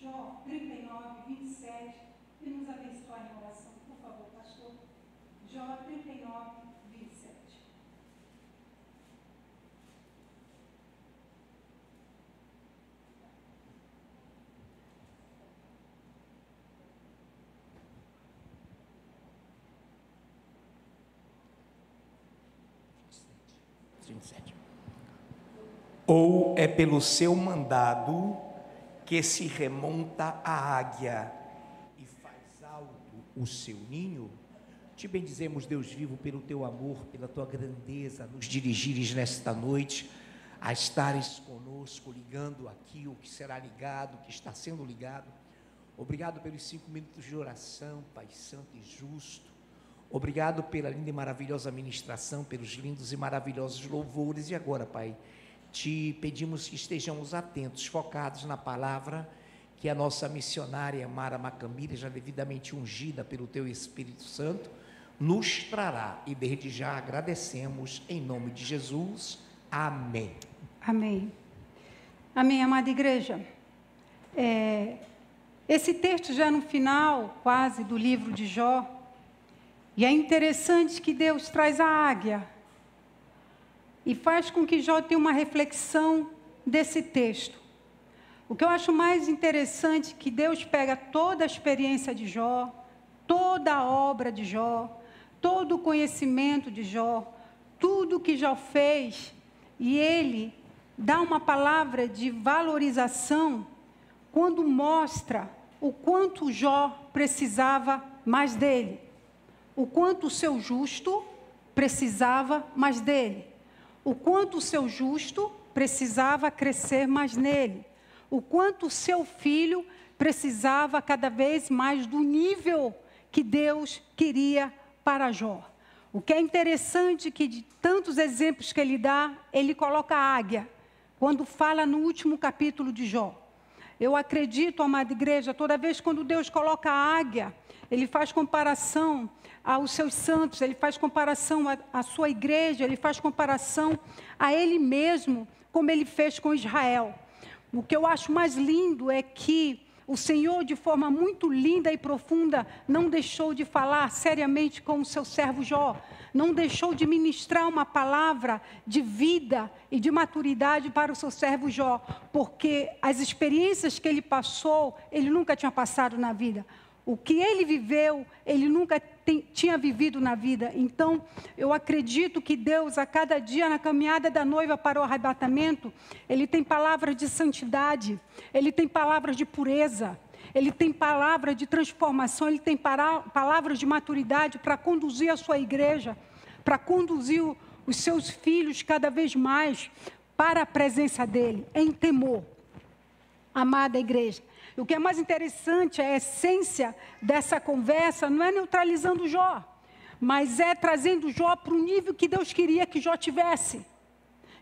Jó 39, 27, e nos abençoar em oração. Por favor, pastor. Jó 39, 27. Ou é pelo seu mandado que se remonta a águia e faz alto o seu ninho? Te bendizemos, Deus vivo, pelo teu amor, pela tua grandeza, nos dirigires nesta noite, a estares conosco, ligando aqui o que será ligado, o que está sendo ligado. Obrigado pelos 5 minutos de oração, Pai Santo e Justo. Obrigado pela linda e maravilhosa ministração, pelos lindos e maravilhosos louvores. E agora, Pai, te pedimos que estejamos atentos, focados na palavra que a nossa missionária Mara Macambira, já devidamente ungida pelo teu Espírito Santo, nos trará. E desde já agradecemos em nome de Jesus. Amém. Amém. Amém, amada igreja. Esse texto já no final, quase, do livro de Jó, e é interessante que Deus traz a águia e faz com que Jó tenha uma reflexão desse texto. O que eu acho mais interessante é que Deus pega toda a experiência de Jó, toda a obra de Jó, todo o conhecimento de Jó, tudo que Jó fez, e ele dá uma palavra de valorização quando mostra o quanto Jó precisava mais dele, o quanto o seu justo precisava mais dele, o quanto o seu justo precisava crescer mais nele, o quanto o seu filho precisava cada vez mais do nível que Deus queria para Jó. O que é interessante é que de tantos exemplos que ele dá, ele coloca a águia, quando fala no último capítulo de Jó. Eu acredito, amada igreja, toda vez quando Deus coloca a águia, ele faz comparação aos seus santos, ele faz comparação à sua igreja, ele faz comparação a ele mesmo, como ele fez com Israel. O que eu acho mais lindo é que o Senhor, de forma muito linda e profunda, não deixou de falar seriamente com o seu servo Jó, não deixou de ministrar uma palavra de vida e de maturidade para o seu servo Jó, porque as experiências que ele passou, ele nunca tinha passado na vida. O que ele viveu, ele nunca tinha vivido na vida. Então, eu acredito que Deus, a cada dia, na caminhada da noiva para o arrebatamento, Ele tem palavras de santidade, Ele tem palavras de pureza, Ele tem palavras de transformação, Ele tem palavras de maturidade para conduzir a sua igreja, para conduzir os seus filhos cada vez mais para a presença dEle, em temor. Amada igreja. O que é mais interessante, a essência dessa conversa, não é neutralizando Jó, mas é trazendo Jó para o nível que Deus queria que Jó tivesse.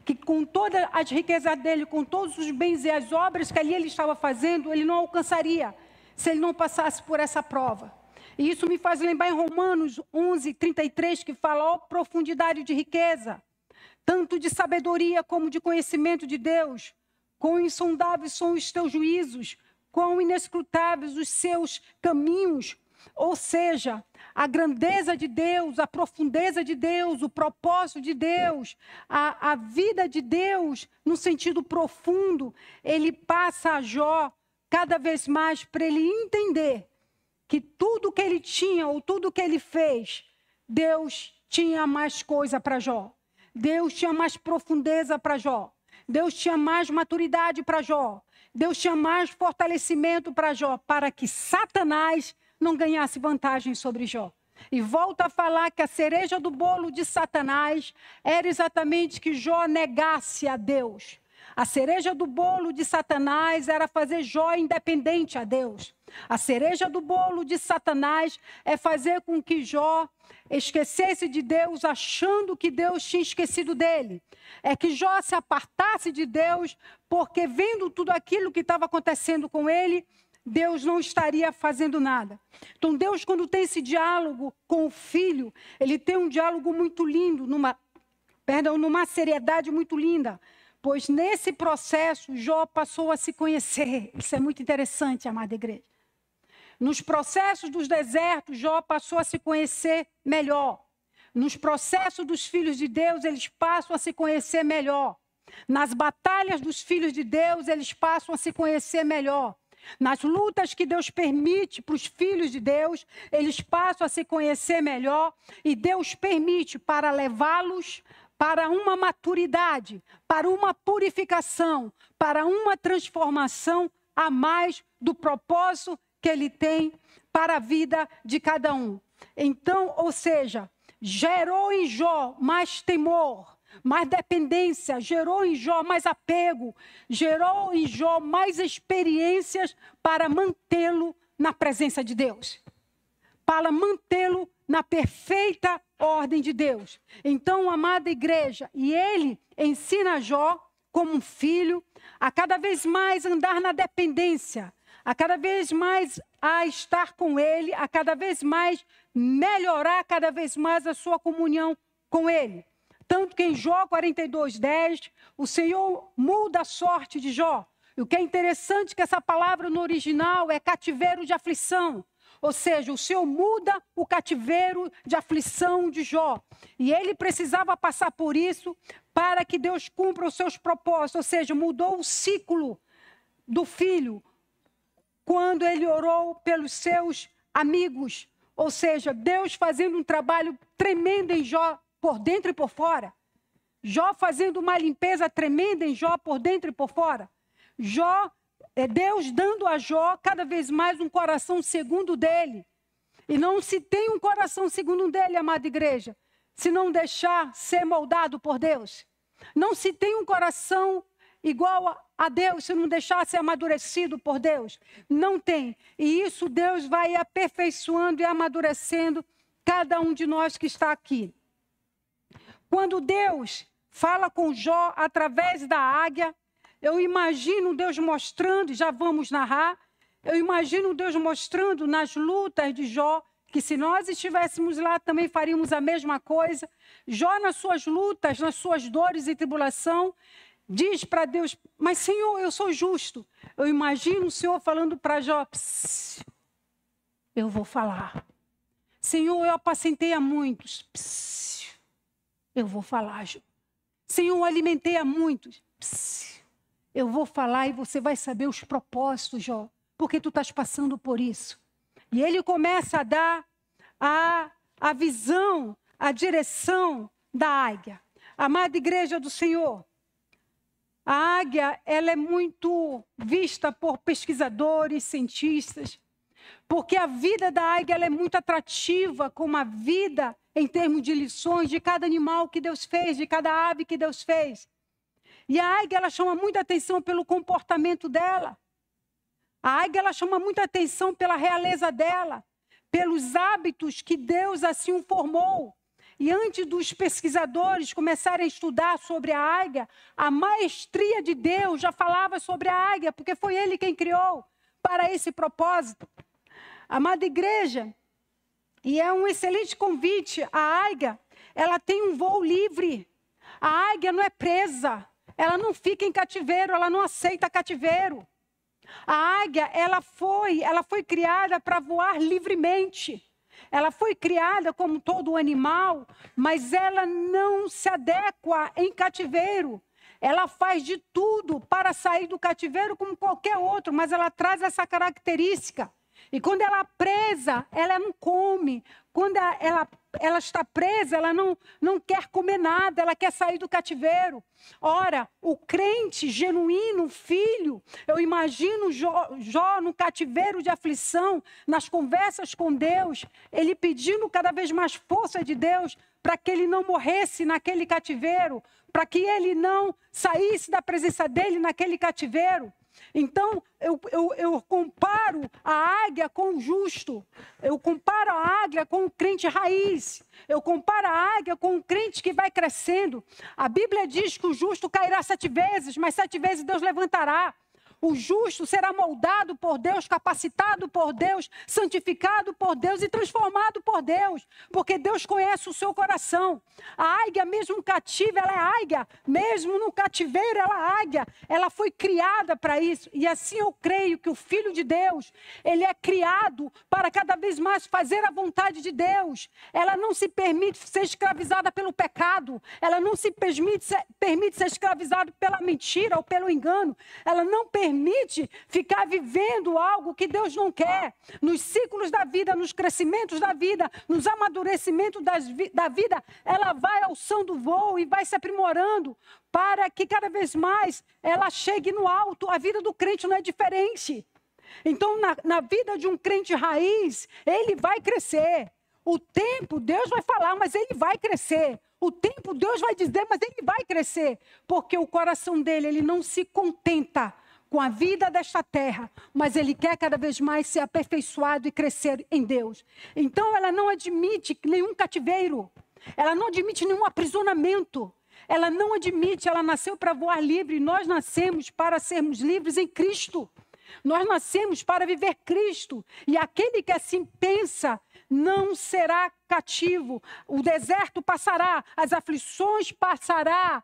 Que com todas as riquezas dele, com todos os bens e as obras que ali ele estava fazendo, ele não alcançaria, se ele não passasse por essa prova. E isso me faz lembrar em Romanos 11, 33, que fala, ó profundidade de riqueza, tanto de sabedoria como de conhecimento de Deus, quão insondáveis são os teus juízos, quão inescrutáveis os seus caminhos. Ou seja, a grandeza de Deus, a profundeza de Deus, o propósito de Deus, a vida de Deus, no sentido profundo, ele passa a Jó cada vez mais para ele entender que tudo que ele tinha, ou tudo que ele fez, Deus tinha mais coisa para Jó. Deus tinha mais profundeza para Jó. Deus tinha mais maturidade para Jó. Deus tinha mais fortalecimento para Jó, para que Satanás não ganhasse vantagem sobre Jó. E volta a falar que a cereja do bolo de Satanás era exatamente que Jó negasse a Deus. A cereja do bolo de Satanás era fazer Jó independente a Deus. A cereja do bolo de Satanás é fazer com que Jó esquecesse de Deus, achando que Deus tinha esquecido dele. É que Jó se apartasse de Deus, porque vendo tudo aquilo que estava acontecendo com ele, Deus não estaria fazendo nada. Então Deus, quando tem esse diálogo com o filho, ele tem um diálogo muito lindo, numa seriedade muito linda. Pois nesse processo, Jó passou a se conhecer. Isso é muito interessante, amada igreja. Nos processos dos desertos, Jó passou a se conhecer melhor. Nos processos dos filhos de Deus, eles passam a se conhecer melhor. Nas batalhas dos filhos de Deus, eles passam a se conhecer melhor. Nas lutas que Deus permite para os filhos de Deus, eles passam a se conhecer melhor. E Deus permite para levá-los para uma maturidade, para uma purificação, para uma transformação a mais do propósito que Ele tem para a vida de cada um. Então, ou seja, gerou em Jó mais temor, mais dependência, gerou em Jó mais apego, gerou em Jó mais experiências para mantê-lo na presença de Deus, para mantê-lo na perfeita ordem de Deus. Então, amada igreja, e ele ensina Jó como um filho a cada vez mais andar na dependência, a cada vez mais a estar com ele, a cada vez mais melhorar cada vez mais a sua comunhão com ele. Tanto que em Jó 42:10, o Senhor muda a sorte de Jó. E o que é interessante é que essa palavra no original é cativeiro de aflição. Ou seja, o Senhor muda o cativeiro de aflição de Jó. E ele precisava passar por isso para que Deus cumpra os seus propósitos. Ou seja, mudou o ciclo do filho quando ele orou pelos seus amigos. Ou seja, Deus fazendo um trabalho tremendo em Jó por dentro e por fora. Jó fazendo uma limpeza tremenda em Jó por dentro e por fora. Deus dando a Jó cada vez mais um coração segundo dele. E não se tem um coração segundo dele, amada igreja, se não deixar ser moldado por Deus. Não se tem um coração igual a Deus se não deixar ser amadurecido por Deus. Não tem. E isso Deus vai aperfeiçoando e amadurecendo cada um de nós que está aqui. Quando Deus fala com Jó através da águia, eu imagino Deus mostrando, já vamos narrar, eu imagino Deus mostrando nas lutas de Jó, que se nós estivéssemos lá também faríamos a mesma coisa. Jó nas suas lutas, nas suas dores e tribulação, diz para Deus, mas Senhor, eu sou justo. Eu imagino o Senhor falando para Jó, eu vou falar. Senhor, eu apacentei a muitos, eu vou falar. Senhor, eu alimentei a muitos, eu vou falar e você vai saber os propósitos, Jó, porque tu estás passando por isso. E ele começa a dar a visão, a direção da águia. Amada igreja do Senhor, a águia ela é muito vista por pesquisadores, cientistas, porque a vida da águia ela é muito atrativa como a vida em termos de lições de cada animal que Deus fez, de cada ave que Deus fez. E a águia, ela chama muita atenção pelo comportamento dela. A águia, ela chama muita atenção pela realeza dela, pelos hábitos que Deus assim o formou. E antes dos pesquisadores começarem a estudar sobre a águia, a maestria de Deus já falava sobre a águia, porque foi Ele quem criou para esse propósito. Amada igreja, e é um excelente convite, a águia, ela tem um voo livre. A águia não é presa. Ela não fica em cativeiro, ela não aceita cativeiro. A águia, ela foi criada para voar livremente. Ela foi criada como todo animal, mas ela não se adequa em cativeiro. Ela faz de tudo para sair do cativeiro como qualquer outro, mas ela traz essa característica. E quando ela é presa, ela não come. Quando ela está presa, ela não quer comer nada, ela quer sair do cativeiro. Ora, o crente genuíno, filho, eu imagino Jó no cativeiro de aflição, nas conversas com Deus, ele pedindo cada vez mais força de Deus para que ele não morresse naquele cativeiro, para que ele não saísse da presença dele naquele cativeiro. Então, eu comparo a águia com o justo, eu comparo a águia com o crente raiz, eu comparo a águia com o crente que vai crescendo. A Bíblia diz que o justo cairá 7 vezes, mas 7 vezes Deus levantará. O justo será moldado por Deus, capacitado por Deus, santificado por Deus e transformado por Deus, porque Deus conhece o seu coração. A águia, mesmo cativa, ela é águia, mesmo no cativeiro, ela é águia. Ela foi criada para isso, e assim eu creio que o Filho de Deus, ele é criado para cada vez mais fazer a vontade de Deus. Ela não se permite ser escravizada pelo pecado, ela não se permite ser escravizada pela mentira ou pelo engano, ela não permite ficar vivendo algo que Deus não quer. Nos ciclos da vida, nos crescimentos da vida, nos amadurecimentos da vida, ela vai alçando o voo e vai se aprimorando para que cada vez mais ela chegue no alto. A vida do crente não é diferente. Então, na vida de um crente raiz, ele vai crescer. O tempo, Deus vai falar, mas ele vai crescer. O tempo, Deus vai dizer, mas ele vai crescer. Porque o coração dele, ele não se contenta com a vida desta terra, mas ele quer cada vez mais ser aperfeiçoado e crescer em Deus. Então, ela não admite nenhum cativeiro. Ela não admite nenhum aprisionamento. Ela não admite, ela nasceu para voar livre. Nós nascemos para sermos livres em Cristo. Nós nascemos para viver Cristo. E aquele que assim pensa não será cativo. O deserto passará, as aflições passará.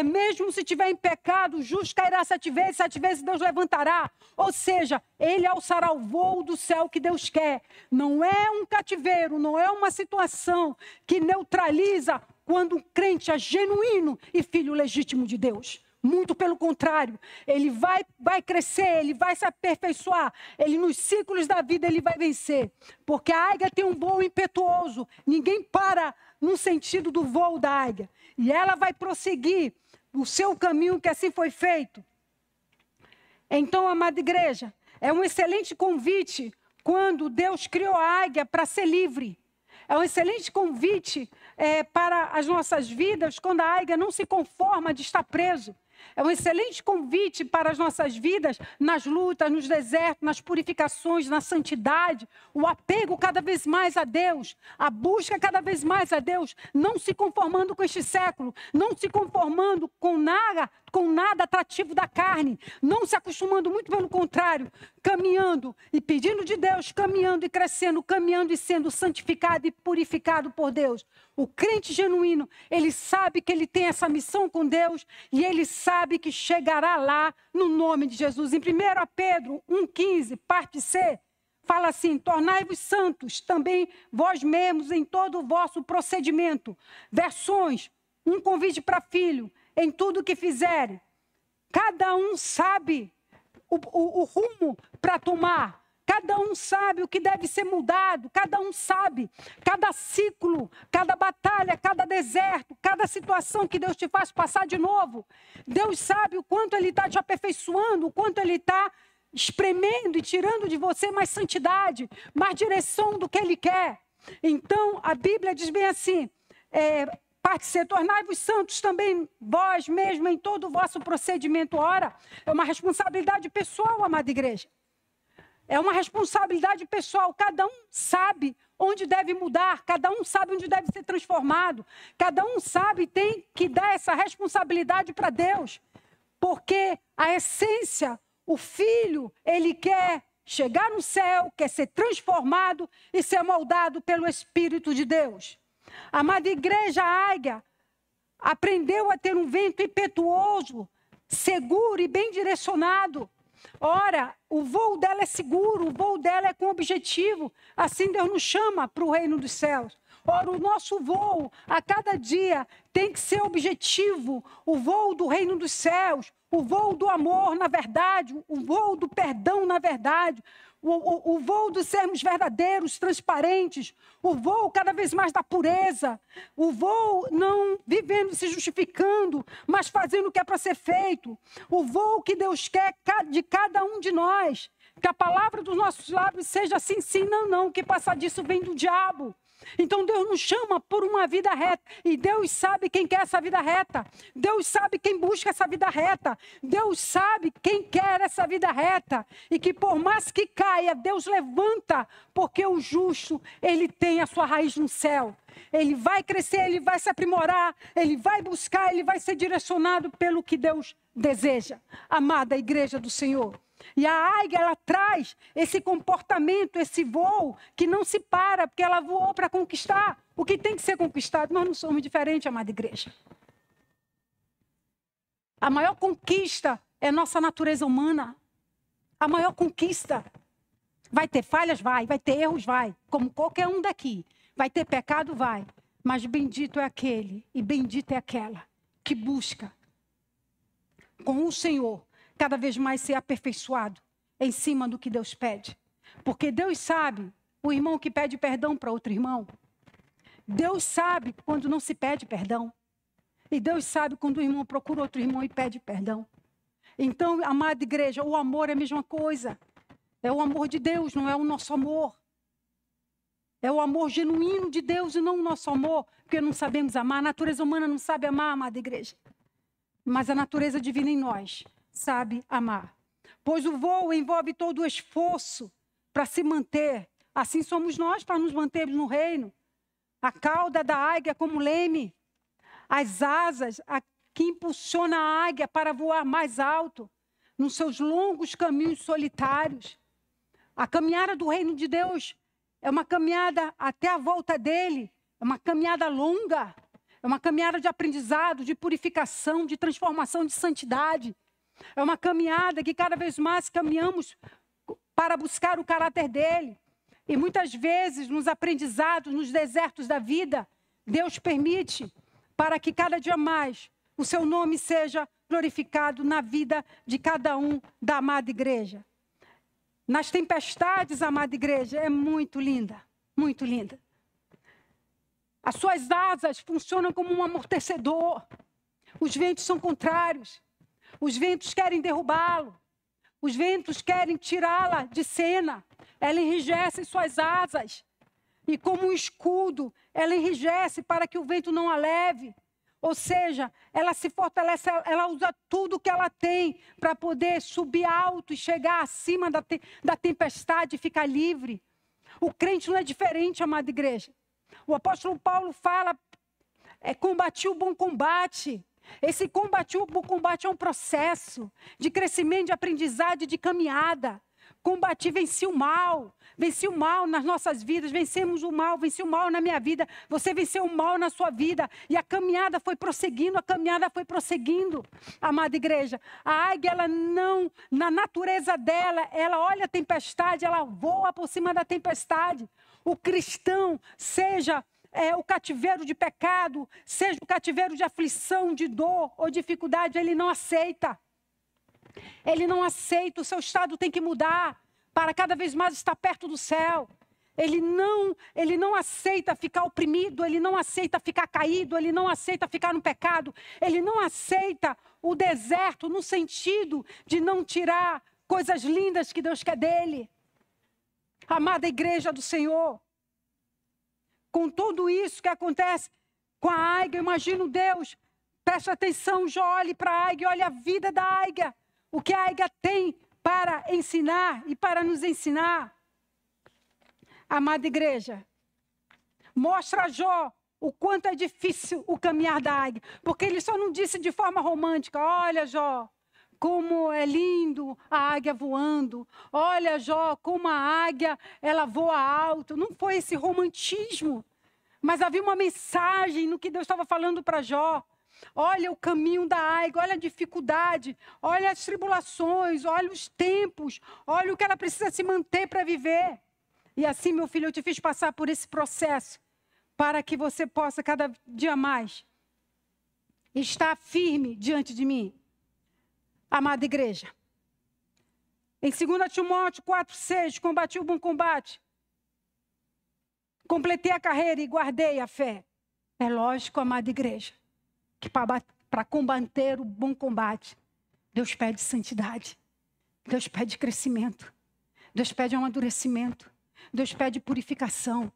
Mesmo se tiver em pecado, o justo cairá 7 vezes Deus levantará. Ou seja, ele alçará o voo do céu que Deus quer. Não é um cativeiro, não é uma situação que neutraliza quando um crente é genuíno e filho legítimo de Deus. Muito pelo contrário, ele vai crescer, ele vai se aperfeiçoar, ele nos ciclos da vida ele vai vencer, porque a águia tem um voo impetuoso, ninguém para no sentido do voo da águia, e ela vai prosseguir o seu caminho que assim foi feito. Então, amada igreja, é um excelente convite quando Deus criou a águia para ser livre. É um excelente convite para as nossas vidas quando a águia não se conforma de estar preso. É um excelente convite para as nossas vidas nas lutas, nos desertos, nas purificações, na santidade, o apego cada vez mais a Deus, a busca cada vez mais a Deus, não se conformando com este século, não se conformando com nada atrativo da carne, não se acostumando, muito pelo contrário, caminhando e pedindo de Deus, caminhando e crescendo, caminhando e sendo santificado e purificado por Deus. O crente genuíno, ele sabe que ele tem essa missão com Deus e ele sabe que chegará lá no nome de Jesus. Em 1 Pedro 1,15, parte C, fala assim: tornai-vos santos também vós mesmos em todo o vosso procedimento. Versões, um convite para filho, em tudo que fizerem. Cada um sabe o rumo para tomar. Cada um sabe o que deve ser mudado, cada um sabe, cada ciclo, cada batalha, cada deserto, cada situação que Deus te faz passar de novo. Deus sabe o quanto Ele está te aperfeiçoando, o quanto Ele está espremendo e tirando de você mais santidade, mais direção do que Ele quer. Então, a Bíblia diz bem assim, parte C, tornai-vos santos também vós mesmos em todo o vosso procedimento. Ora, é uma responsabilidade pessoal, amada igreja. É uma responsabilidade pessoal, cada um sabe onde deve mudar, cada um sabe onde deve ser transformado, cada um sabe e tem que dar essa responsabilidade para Deus, porque a essência, o Filho, ele quer chegar no céu, quer ser transformado e ser moldado pelo Espírito de Deus. A amada igreja águia aprendeu a ter um vento impetuoso, seguro e bem direcionado. Ora, o voo dela é seguro, o voo dela é com objetivo. Assim Deus nos chama para o reino dos céus. Ora, o nosso voo a cada dia tem que ser objetivo. O voo do reino dos céus, o voo do amor na verdade, o voo do perdão na verdade, o voo dos sermos verdadeiros, transparentes, o voo cada vez mais da pureza, o voo não vivendo, se justificando, mas fazendo o que é para ser feito, o voo que Deus quer de cada um de nós, que a palavra dos nossos lábios seja assim, sim, não, não, que passar disso vem do diabo. Então Deus nos chama por uma vida reta. E Deus sabe quem quer essa vida reta. Deus sabe quem busca essa vida reta. Deus sabe quem quer essa vida reta. E que por mais que caia, Deus levanta. Porque o justo, ele tem a sua raiz no céu. Ele vai crescer, ele vai se aprimorar. Ele vai buscar, ele vai ser direcionado pelo que Deus deseja. Amada igreja do Senhor. E a águia, ela traz esse comportamento, esse voo, que não se para, porque ela voou para conquistar o que tem que ser conquistado. Nós não somos diferentes, amada igreja. A maior conquista é nossa natureza humana. A maior conquista. Vai ter falhas? Vai ter erros? Vai. Como qualquer um daqui. Vai ter pecado? Vai. Mas bendito é aquele e bendita é aquela que busca com o Senhor cada vez mais ser aperfeiçoado em cima do que Deus pede. Porque Deus sabe o irmão que pede perdão para outro irmão. Deus sabe quando não se pede perdão. E Deus sabe quando o irmão procura outro irmão e pede perdão. Então, amada igreja, o amor é a mesma coisa. É o amor de Deus, não é o nosso amor. É o amor genuíno de Deus e não o nosso amor. Porque não sabemos amar. A natureza humana não sabe amar, amada igreja. Mas a natureza divina em nós sabe amar. Pois o voo envolve todo o esforço para se manter. Assim somos nós para nos mantermos no reino. A cauda da águia como leme. As asas que impulsiona a águia para voar mais alto. Nos seus longos caminhos solitários. A caminhada do reino de Deus é uma caminhada até a volta dele. É uma caminhada longa. É uma caminhada de aprendizado, de purificação, de transformação, de santidade. É uma caminhada que cada vez mais caminhamos para buscar o caráter dele. E muitas vezes, nos aprendizados, nos desertos da vida, Deus permite para que cada dia mais o seu nome seja glorificado na vida de cada um da amada igreja. Nas tempestades, amada igreja, é muito linda, muito linda. As suas asas funcionam como um amortecedor. Os ventos são contrários. Os ventos querem derrubá-lo. Os ventos querem tirá-la de cena. Ela enrijece suas asas. E como um escudo, ela enrijece para que o vento não a leve. Ou seja, ela se fortalece, ela usa tudo que ela tem para poder subir alto e chegar acima da tempestade e ficar livre. O crente não é diferente, amada igreja. O apóstolo Paulo fala, combati o bom combate. Esse combate, o bom combate é um processo de crescimento, de aprendizado e de caminhada. Combati, venci o mal nas nossas vidas, vencemos o mal, venci o mal na minha vida, você venceu o mal na sua vida, e a caminhada foi prosseguindo, amada igreja. A águia, ela não, na natureza dela, ela olha a tempestade, ela voa por cima da tempestade. O cristão, seja o cativeiro de pecado, seja o cativeiro de aflição, de dor ou dificuldade, ele não aceita. Ele não aceita, o seu estado tem que mudar para cada vez mais estar perto do céu. Ele não aceita ficar oprimido, ele não aceita ficar caído, ele não aceita ficar no pecado, ele não aceita o deserto no sentido de não tirar coisas lindas que Deus quer dele. Amada igreja do Senhor, com tudo isso que acontece com a águia, eu imagino Deus, preste atenção, Jó, olhe para a águia, olhe a vida da águia. O que a águia tem para ensinar e para nos ensinar. Amada igreja, mostra a Jó o quanto é difícil o caminhar da águia. Porque ele só não disse de forma romântica, olha Jó, como é lindo a águia voando. Olha Jó, como a águia, ela voa alto. Não foi esse romantismo. Mas havia uma mensagem no que Deus estava falando para Jó. Olha o caminho da águia, olha a dificuldade, olha as tribulações, olha os tempos, olha o que ela precisa se manter para viver. E assim, meu filho, eu te fiz passar por esse processo para que você possa cada dia mais estar firme diante de mim. Amada igreja. Em 2 Timóteo 4,6, combati o bom combate. Completei a carreira e guardei a fé. É lógico, amada igreja, que para combater o bom combate, Deus pede santidade, Deus pede crescimento, Deus pede amadurecimento, Deus pede purificação,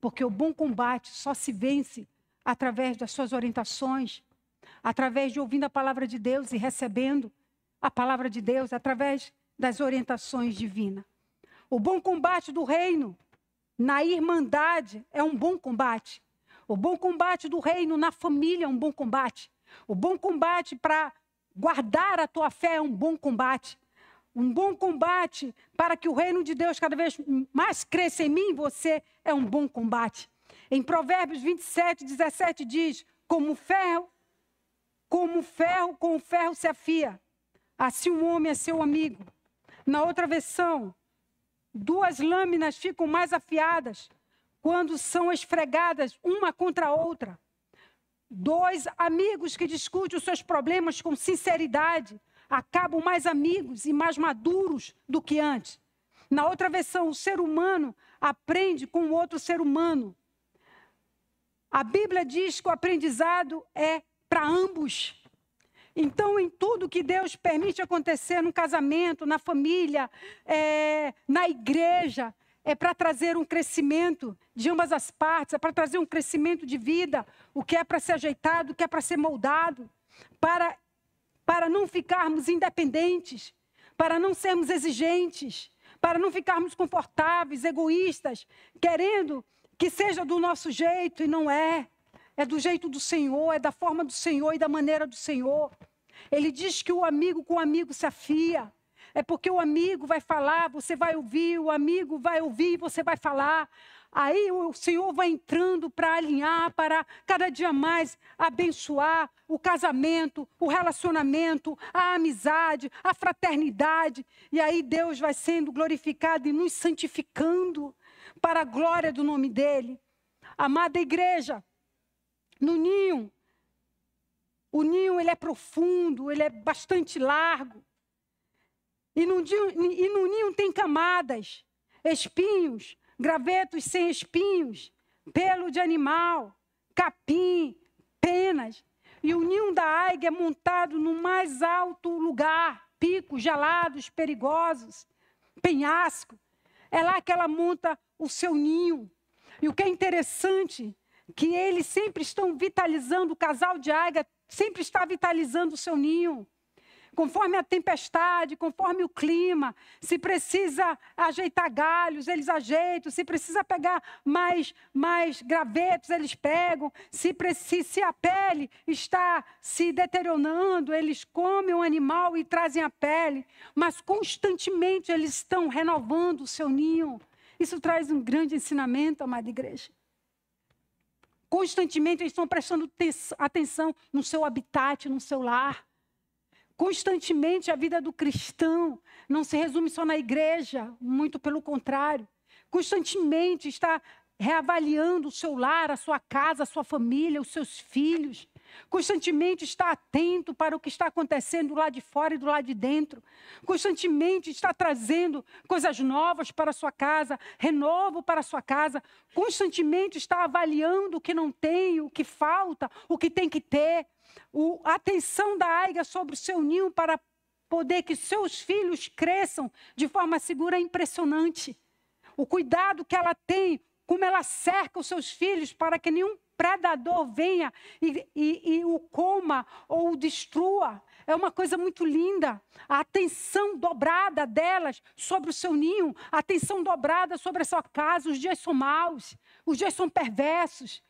Porque o bom combate só se vence através das suas orientações, através de ouvindo a palavra de Deus e recebendo a palavra de Deus, através das orientações divinas. O bom combate do reino na irmandade é um bom combate. O bom combate do reino na família é um bom combate. O bom combate para guardar a tua fé é um bom combate. Um bom combate para que o reino de Deus cada vez mais cresça em mim e você é um bom combate. Em Provérbios 27, 17 diz, como o ferro com o ferro se afia, assim um homem é seu amigo. Na outra versão, duas lâminas ficam mais afiadas quando são esfregadas uma contra a outra. Dois amigos que discutem os seus problemas com sinceridade acabam mais amigos e mais maduros do que antes. Na outra versão, o ser humano aprende com o outro ser humano. A Bíblia diz que o aprendizado é para ambos. Então, em tudo que Deus permite acontecer no casamento, na família, na igreja, é para trazer um crescimento de ambas as partes, é para trazer um crescimento de vida, o que é para ser ajeitado, o que é para ser moldado, para não ficarmos independentes, para não sermos exigentes, para não ficarmos confortáveis, egoístas, querendo que seja do nosso jeito e não é. É do jeito do Senhor, é da forma do Senhor e da maneira do Senhor. Ele diz que o amigo com o amigo se afia. É porque o amigo vai falar, você vai ouvir, o amigo vai ouvir, você vai falar. Aí o Senhor vai entrando para alinhar, para cada dia mais abençoar o casamento, o relacionamento, a amizade, a fraternidade. E aí Deus vai sendo glorificado e nos santificando para a glória do nome dEle. Amada igreja, no ninho, o ninho ele é profundo, ele é bastante largo. E no ninho tem camadas, espinhos, gravetos sem espinhos, pelo de animal, capim, penas. E o ninho da águia é montado no mais alto lugar, picos gelados, perigosos, penhasco. É lá que ela monta o seu ninho. E o que é interessante, que eles sempre estão vitalizando, o casal de águia sempre está vitalizando o seu ninho. Conforme a tempestade, conforme o clima, se precisa ajeitar galhos, eles ajeitam, se precisa pegar mais gravetos, eles pegam, se a pele está se deteriorando, eles comem o animal e trazem a pele, mas constantemente eles estão renovando o seu ninho. Isso traz um grande ensinamento, amada igreja. Constantemente eles estão prestando atenção no seu habitat, no seu lar. Constantemente a vida do cristão não se resume só na igreja, muito pelo contrário. Constantemente está reavaliando o seu lar, a sua casa, a sua família, os seus filhos. Constantemente está atento para o que está acontecendo do lado de fora e do lado de dentro. Constantemente está trazendo coisas novas para a sua casa, renovo para a sua casa. Constantemente está avaliando o que não tem, o que falta, o que tem que ter. A atenção da águia sobre o seu ninho para poder que seus filhos cresçam de forma segura é impressionante. O cuidado que ela tem, como ela cerca os seus filhos para que nenhum predador venha e o coma ou o destrua. É uma coisa muito linda. A atenção dobrada delas sobre o seu ninho, a atenção dobrada sobre a sua casa. Os dias são maus, os dias são perversos.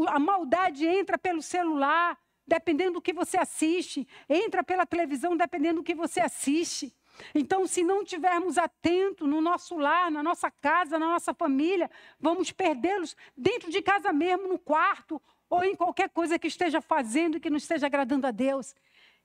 A maldade entra pelo celular, dependendo do que você assiste. Entra pela televisão, dependendo do que você assiste. Então, se não estivermos atentos no nosso lar, na nossa casa, na nossa família, vamos perdê-los dentro de casa mesmo, no quarto, ou em qualquer coisa que esteja fazendo e que não esteja agradando a Deus.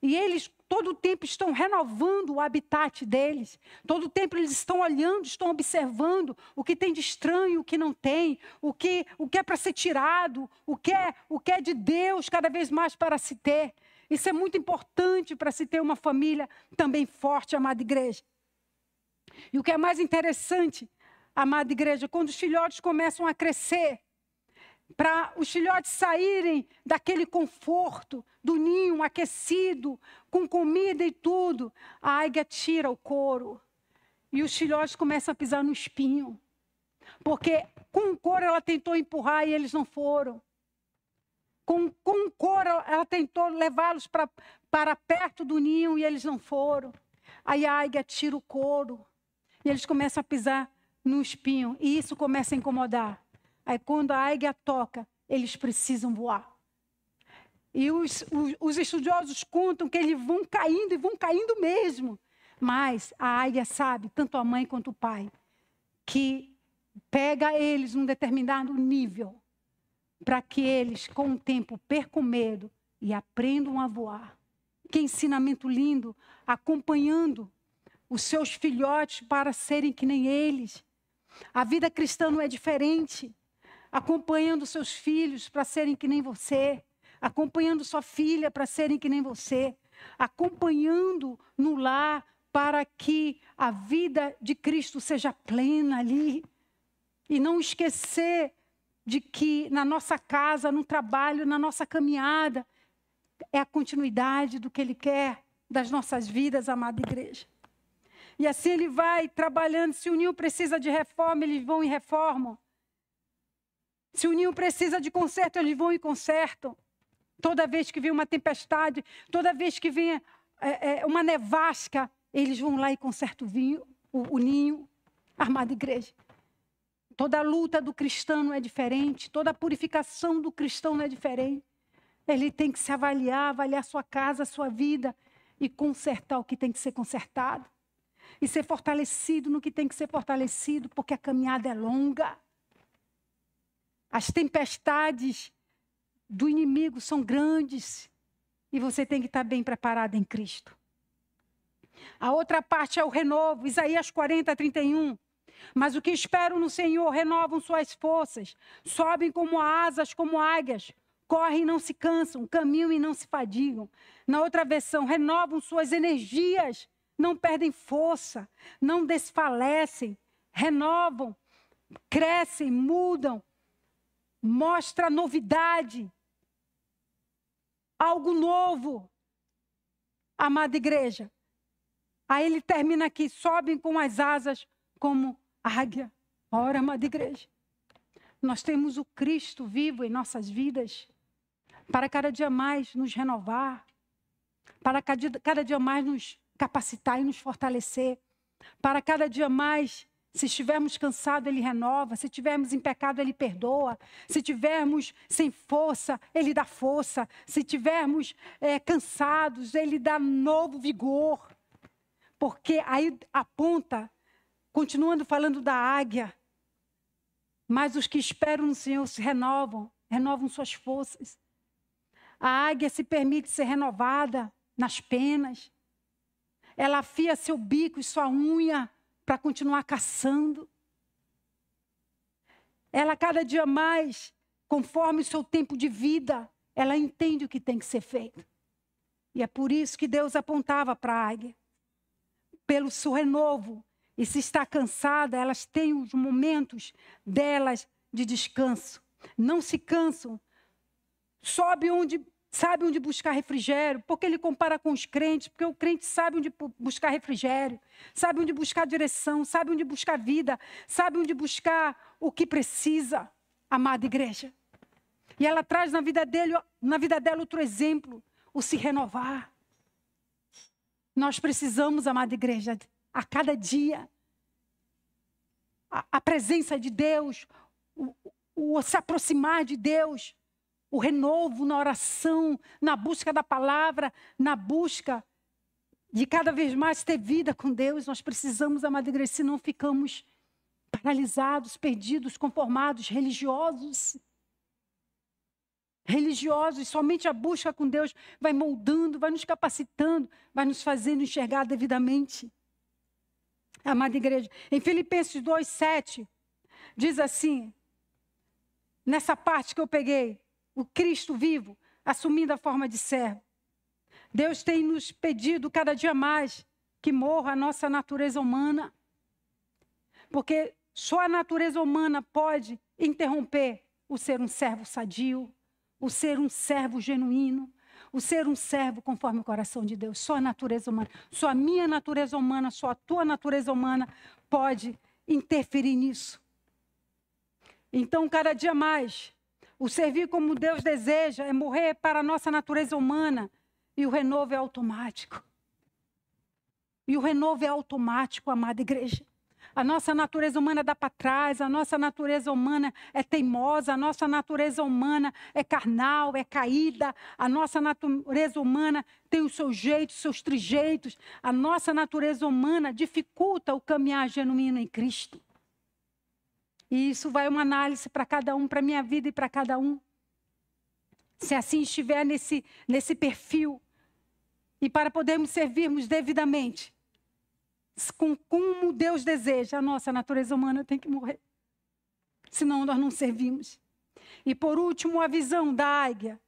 E eles, todo o tempo, estão renovando o habitat deles. Todo o tempo, eles estão olhando, estão observando o que tem de estranho, o que não tem, o que é para ser tirado, o que é de Deus cada vez mais para se ter. Isso é muito importante para se ter uma família também forte, amada igreja. E o que é mais interessante, amada igreja, quando os filhotes começam a crescer, para os filhotes saírem daquele conforto do ninho aquecido, com comida e tudo, a águia tira o couro e os filhotes começam a pisar no espinho. Porque Com o couro ela tentou empurrar e eles não foram. Com o couro ela tentou levá-los para perto do ninho e eles não foram. Aí a águia tira o couro e eles começam a pisar no espinho. E isso começa a incomodar. Aí quando a águia toca, eles precisam voar. E os estudiosos contam que eles vão caindo e vão caindo mesmo. Mas a águia sabe, tanto a mãe quanto o pai, que pega eles num determinado nível para que eles, com o tempo, percam medo e aprendam a voar. Que ensinamento lindo, acompanhando os seus filhotes para serem que nem eles. A vida cristã não é diferente. Acompanhando seus filhos para serem que nem você. Acompanhando sua filha para serem que nem você. Acompanhando no lar para que a vida de Cristo seja plena ali. E não esquecer de que na nossa casa, no trabalho, na nossa caminhada, é a continuidade do que Ele quer das nossas vidas, amada igreja. E assim Ele vai trabalhando. Se o ninho precisa de reforma, eles vão e reformam. Se o ninho precisa de conserto, eles vão e consertam. Toda vez que vem uma tempestade, toda vez que vem uma nevasca, eles vão lá e consertam o ninho, amada igreja. Toda a luta do cristão não é diferente, toda a purificação do cristão não é diferente. Ele tem que se avaliar sua casa, sua vida e consertar o que tem que ser consertado. E ser fortalecido no que tem que ser fortalecido, porque a caminhada é longa. As tempestades do inimigo são grandes e você tem que estar bem preparado em Cristo. A outra parte é o renovo, Isaías 40, 31. Mas o que esperam no Senhor renovam suas forças, sobem como asas, como águias, correm e não se cansam, caminham e não se fadigam. Na outra versão, renovam suas energias, não perdem força, não desfalecem, renovam, crescem, mudam, mostra novidade, algo novo. Amada igreja, aí ele termina aqui, sobem com as asas como águia. Ora, amada igreja, nós temos o Cristo vivo em nossas vidas, para cada dia mais nos renovar, para cada dia mais nos capacitar e nos fortalecer, para cada dia mais, se estivermos cansados, Ele renova, se estivermos em pecado, Ele perdoa, se estivermos sem força, Ele dá força, se estivermos cansados, Ele dá novo vigor, porque aí aponta, continuando falando da águia, mas os que esperam no Senhor se renovam suas forças. A águia se permite ser renovada nas penas. Ela afia seu bico e sua unha para continuar caçando. Ela cada dia mais, conforme o seu tempo de vida, ela entende o que tem que ser feito. E é por isso que Deus apontava para a águia. Pelo seu renovo. E se está cansada, elas têm os momentos delas de descanso. Não se cansam. Sabe onde buscar refrigério. Porque ele compara com os crentes. Porque o crente sabe onde buscar refrigério. Sabe onde buscar direção. Sabe onde buscar vida. Sabe onde buscar o que precisa. Amada igreja. E ela traz na vida dela outro exemplo. O se renovar. Nós precisamos, amada igreja, a cada dia, a presença de Deus, o se aproximar de Deus, o renovo na oração, na busca da palavra, na busca de cada vez mais ter vida com Deus. Nós precisamos, amada igreja, senão ficamos paralisados, perdidos, conformados, religiosos. Somente a busca com Deus vai moldando, vai nos capacitando, vai nos fazendo enxergar devidamente. Amada igreja, em Filipenses 2:7, diz assim, nessa parte que eu peguei, o Cristo vivo, assumindo a forma de servo. Deus tem nos pedido cada dia mais que morra a nossa natureza humana, porque só a natureza humana pode interromper o ser um servo sadio, o ser um servo genuíno, o ser um servo conforme o coração de Deus. Só a natureza humana, só a minha natureza humana, só a tua natureza humana pode interferir nisso. Então, cada dia mais, o servir como Deus deseja é morrer para a nossa natureza humana. E o renovo é automático. E o renovo é automático, amada igreja. A nossa natureza humana dá para trás, a nossa natureza humana é teimosa, a nossa natureza humana é carnal, é caída, a nossa natureza humana tem os seus jeitos, os seus trejeitos. A nossa natureza humana dificulta o caminhar genuíno em Cristo. E isso vai uma análise para cada um, para a minha vida e para cada um. Se assim estiver nesse perfil, e para podermos servirmos devidamente, como Deus deseja, a nossa natureza humana tem que morrer. Senão nós não servimos. E por último, a visão da águia.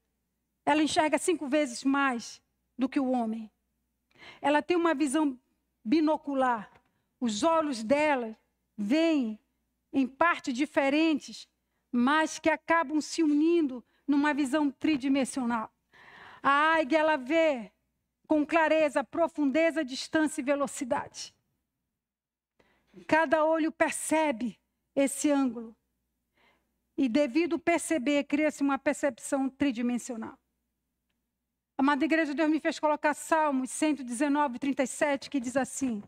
Ela enxerga 5 vezes mais do que o homem. Ela tem uma visão binocular. Os olhos dela veem em partes diferentes, mas que acabam se unindo numa visão tridimensional. A águia, ela vê com clareza, profundeza, distância e velocidade. Cada olho percebe esse ângulo. E devido perceber, cria-se uma percepção tridimensional. Amada igreja, Deus me fez colocar Salmos 119, 37, que diz assim: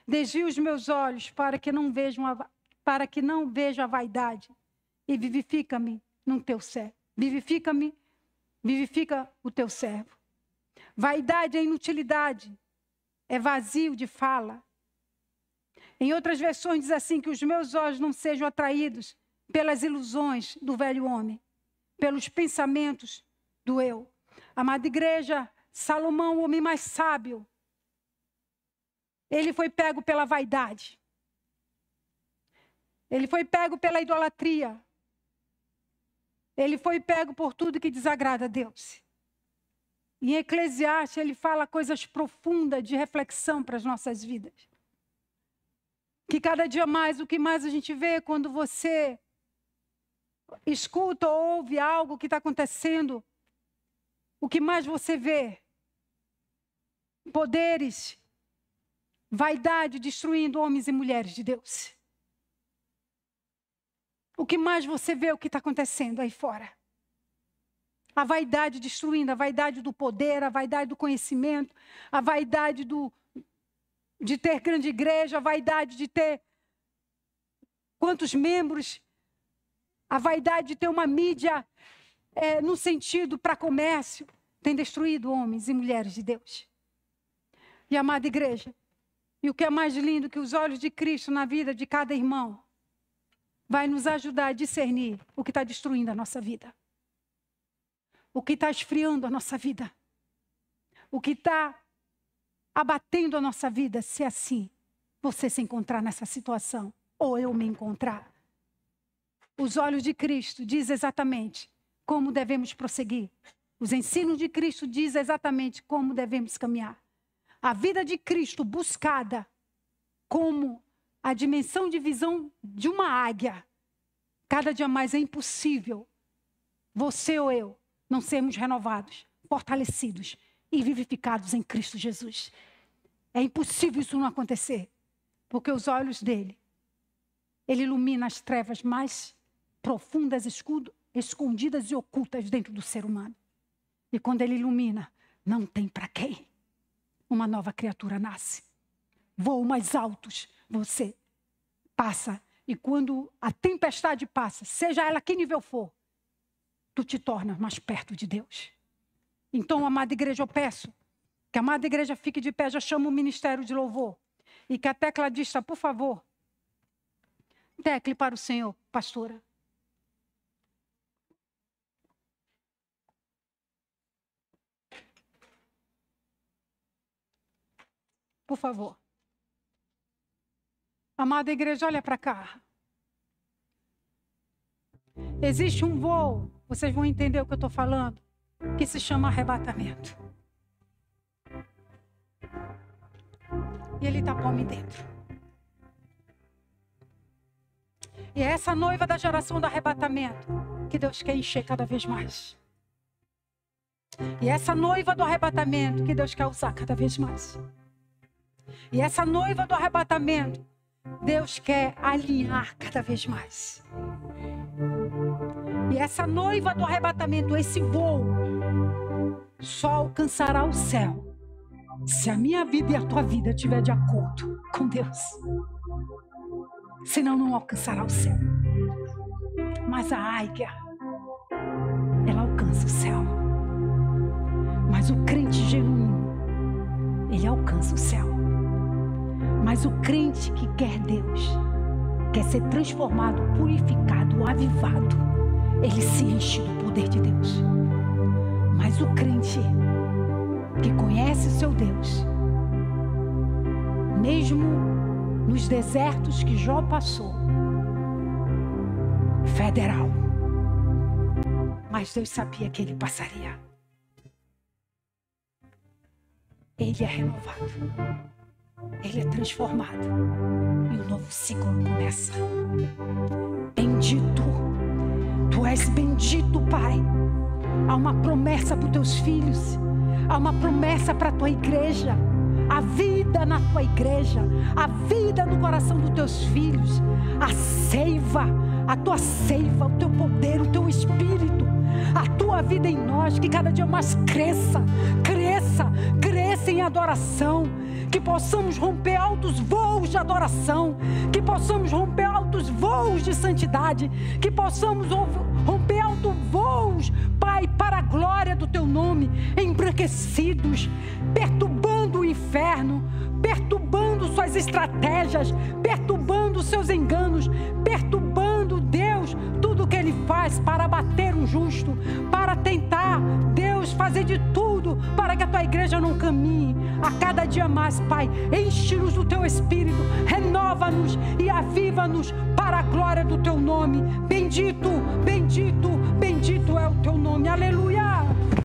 desvio os meus olhos para que não veja a vaidade, e vivifica-me no teu servo. Vivifica-me, vivifica o teu servo. Vaidade é inutilidade, é vazio de fala. Em outras versões diz assim, que os meus olhos não sejam atraídos pelas ilusões do velho homem, pelos pensamentos do eu. Amada igreja, Salomão, o homem mais sábio, ele foi pego pela vaidade. Ele foi pego pela idolatria. Ele foi pego por tudo que desagrada a Deus. Em Eclesiastes, ele fala coisas profundas de reflexão para as nossas vidas. Que cada dia mais, o que mais a gente vê quando você escuta ou ouve algo que está acontecendo, o que mais você vê? Poderes, vaidade destruindo homens e mulheres de Deus. O que mais você vê o que está acontecendo aí fora? A vaidade destruindo, a vaidade do poder, a vaidade do conhecimento, a vaidade de ter grande igreja, a vaidade de ter quantos membros, a vaidade de ter uma mídia no sentido para comércio, tem destruído homens e mulheres de Deus. E amada igreja, e o que é mais lindo que os olhos de Cristo na vida de cada irmão vai nos ajudar a discernir o que está destruindo a nossa vida. O que está esfriando a nossa vida. O que está abatendo a nossa vida, se assim você se encontrar nessa situação, ou eu me encontrar. Os olhos de Cristo dizem exatamente como devemos prosseguir. Os ensinos de Cristo dizem exatamente como devemos caminhar. A vida de Cristo buscada como a dimensão de visão de uma águia. Cada dia mais é impossível você ou eu não sermos renovados, fortalecidos e vivificados em Cristo Jesus. É impossível isso não acontecer, porque os olhos dele, ele ilumina as trevas mais profundas, escondidas e ocultas dentro do ser humano. E quando ele ilumina, não tem para quem. Uma nova criatura nasce. Voos mais altos você passa. E quando a tempestade passa, seja ela que nível for, tu te tornas mais perto de Deus. Então, amada igreja, eu peço que a amada igreja fique de pé, já chamo o ministério de louvor. E que a tecladista, por favor, tecle para o Senhor, pastora. Por favor. Amada igreja, olha para cá. Existe um voo, vocês vão entender o que eu estou falando, que se chama arrebatamento. E ele está come dentro. E é essa noiva da geração do arrebatamento que Deus quer encher cada vez mais. E é essa noiva do arrebatamento que Deus quer usar cada vez mais. E essa noiva do arrebatamento, Deus quer alinhar cada vez mais. E essa noiva do arrebatamento, esse voo, só alcançará o céu se a minha vida e a tua vida estiver de acordo com Deus. Senão não alcançará o céu. Mas a águia, ela alcança o céu. Mas o crente genuíno, ele alcança o céu. Mas o crente que quer Deus, quer ser transformado, purificado, avivado, ele se enche do poder de Deus. Mas o crente que conhece o seu Deus, mesmo nos desertos que Jó passou, federal, mas Deus sabia que ele passaria. Ele é renovado, ele é transformado e um novo ciclo começa. Bendito, tu és bendito, Pai. Há uma promessa para os teus filhos, há uma promessa para a tua igreja, a vida na tua igreja, a vida no coração dos teus filhos, a seiva, a tua seiva, o teu poder, o teu espírito, a tua vida em nós, que cada dia mais cresça em adoração, que possamos romper altos voos de adoração, que possamos romper altos voos de santidade, que possamos romper altos voos, Pai, para a glória do teu nome, embranquecidos, perturbando o inferno, perturbando suas estratégias, perturbando seus enganos, perturbando, Deus, tudo que ele faz para abater um justo, para tentar, Deus, fazer de tudo para que a tua igreja não caminhe. A cada dia mais, Pai, enche-nos do teu Espírito, renova-nos e aviva-nos para a glória do teu nome. Bendito, bendito, bendito é o teu nome. Aleluia!